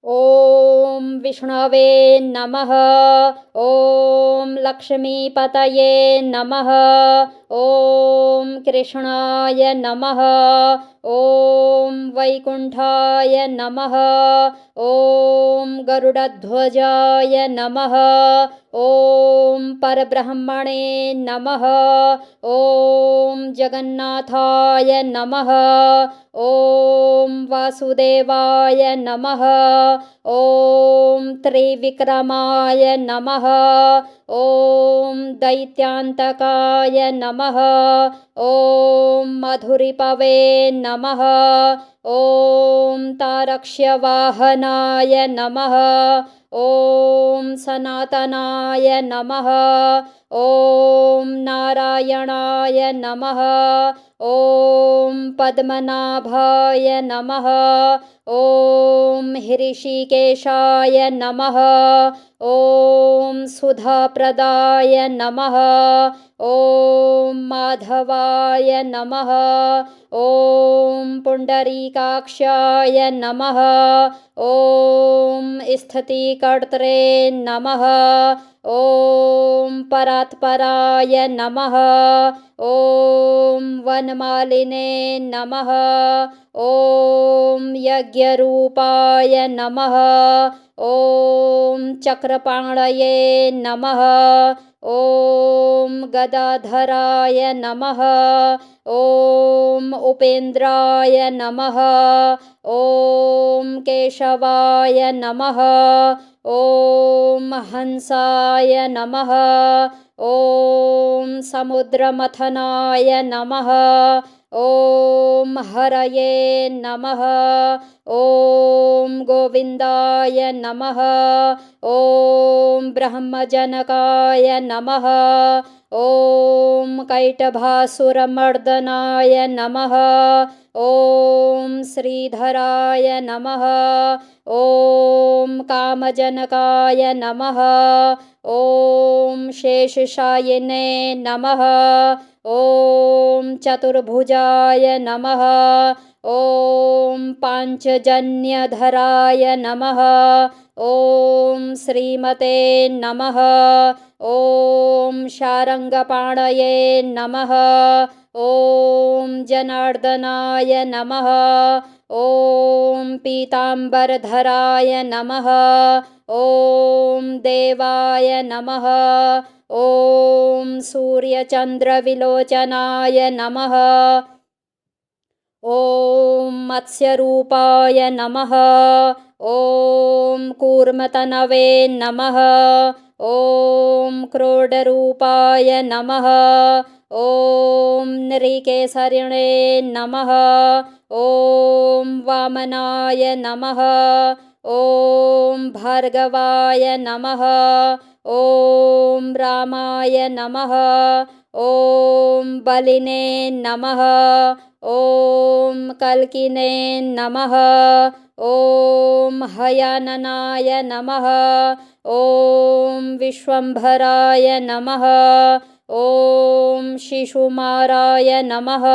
ॐ विष्णवे नमः। ॐ लक्ष्मीपतये नमः। ॐ कृष्णाय नमः। ॐ वैकुण्ठाय नमः। ॐ गरुडध्वजाय नमः। ॐ परब्रह्मणे नमः। ॐ जगन्नाथाय नमः। ॐ वासुदेवाय नमः। ॐ त्रिविक्रमाय नमः। ॐ दैत्यान्तकाय नमः। ॐ मधुरिपवे नमः। ॐ तारक्ष्यवाहनाय नमः। ॐ सनातनाय नमः। ॐ नारायणाय नमः। ॐ पद्मनाभाय नमः। ॐ हृषीकेशाय नमः। ॐ सुधाप्रदाय नमः। ॐ माधवाय नमः। ॐ पुण्डरीकाक्षाय नमः। ॐ स्थितिकर्त्रे नमः। ॐ परात्पराय नमः। ॐ वनमालिने नमः। ॐ यज्ञरूपाय नमः। ॐ चक्रपाणये नमः। ॐ गदाधराय नमः। ॐ उपेन्द्राय नमः। ॐ केशवाय नमः। ॐ हंसाय नमः। ॐ समुद्रमथनाय नमः। ॐ हरये नमः। ॐ गोविन्दाय नमः। ॐ ब्रह्मजनकाय नमः। ॐ कैटभासुरमर्दनाय नमः। ॐ श्रीधराय नमः। ॐ कामजनकाय नमः। ॐ शेषशायिने नमः। ॐ चतुर्भुजाय नमः। ॐ पाञ्चजन्यधराय नमः। ॐ श्रीमते नमः। ॐ शारङ्गपाणये नमः। ॐ जनार्दनाय नमः। ॐ पीताम्बरधराय नमः। ॐ देवाय नमः। ॐ सूर्यचन्द्रविलोचनाय नमः। ॐ मत्स्यरूपाय नमः। ॐ कूर्मतनवे नमः। ॐ क्रोडरूपाय नमः। ॐ नृकेसरिणे नमः। ॐ वामनाय नमः। ॐ भार्गवाय नमः। ॐ रामाय नमः। ॐ बलिने नमः। ॐ कल्किने नमः। ॐ हयाननाय नमः। ॐ विश्वम्भराय नमः। ॐ शिशुमाराय नमः।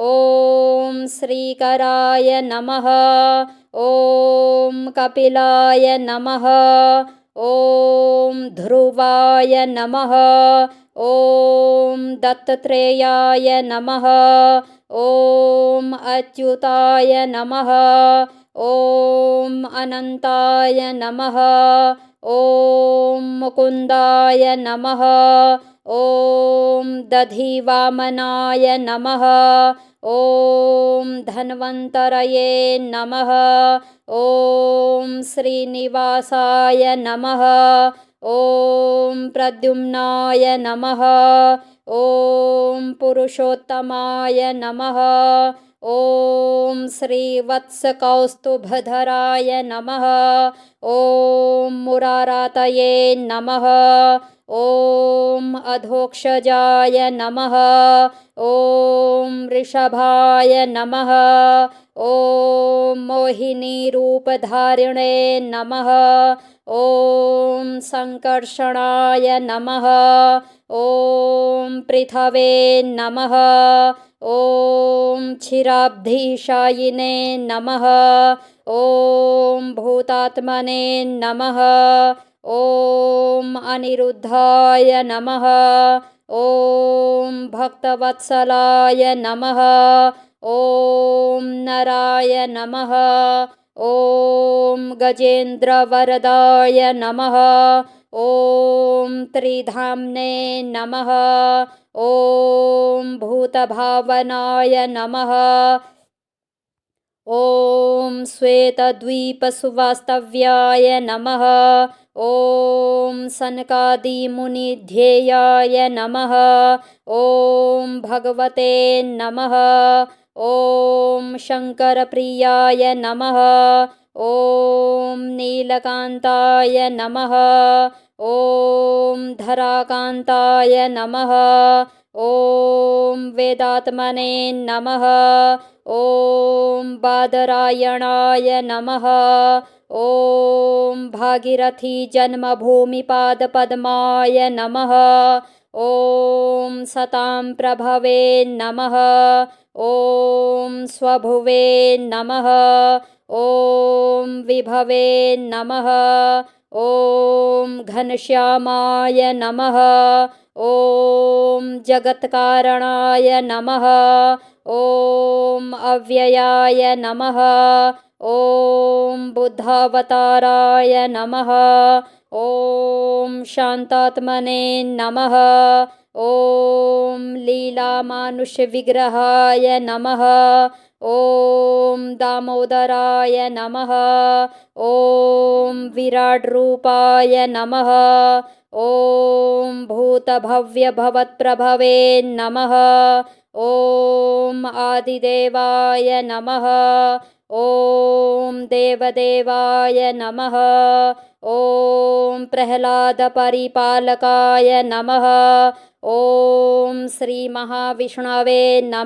ॐ श्रीकराय नमः। ॐ कपिलाय नमः। ॐ ध्रुवाय नमः। ॐ दत्तात्रेयाय नमः। ॐ अच्युताय नमः। ॐ अनन्ताय नमः। ॐ मुकुन्दाय नमः। ॐ दधिवामनाय नमः। ॐ धन्वन्तरये नमः। ॐ श्रीनिवासाय नमः। ॐ प्रद्युम्नाय नमः। ॐ पुरुषोत्तमाय नमः। ॐ श्रीवत्सकौस्तुभधराय नमः। ॐ मुरारातये नमः। ॐ अधोक्षजाय नमः। ॐ वृषभाय नमः। ॐ मोहिनीरूपधारिणे नमः। ॐ संकर्षणाय नमः। ॐ पृथवे नमः। ॐ क्षीराब्धिशायिने नमः। ॐ भूतात्मने नमः। ॐ अनिरुद्धाय नमः। ॐ भक्तवत्सलाय नमः। ॐ नराय नमः। ॐ गजेन्द्रवरदाय नमः। ॐ त्रिधाम्ने नमः। ॐ भूतभावनाय नमः। ॐ श्वेतद्वीपसुवास्तव्याय नमः। ॐ सनकादिमुनिध्येयाय नमः। ॐ भगवते नमः। ॐ शङ्करप्रियाय नमः। ॐ नीलकान्ताय नमः। ॐ धराकान्ताय नमः। ॐ वेदात्मने नमः। ॐ बादरायणाय नमः। ॐ भागीरथी जन्मभूमिपादपद्माय नमः। ॐ सतां प्रभवे नमः। ॐ स्वभुवे नमः। ॐ विभवे नमः। ॐ घनश्यामाय नमः। ॐ जगत्कारणाय नमः। ॐ अव्ययाय नमः। ॐ बुद्धावताराय नमः। ॐ शान्तात्मने नमः। ॐ लीलामानुषविग्रहाय नमः। ॐ दामोदराय नमः। ॐ विराड्रूपाय नमः। ॐ भूतभव्यभवत्प्रभवे नमः। ॐ आदिदेवाय नमः। ॐ देवदेवाय नमः। ॐ प्रह्लादपरिपालकाय नमः। ॐ श्रीमहाविष्णवे नमः।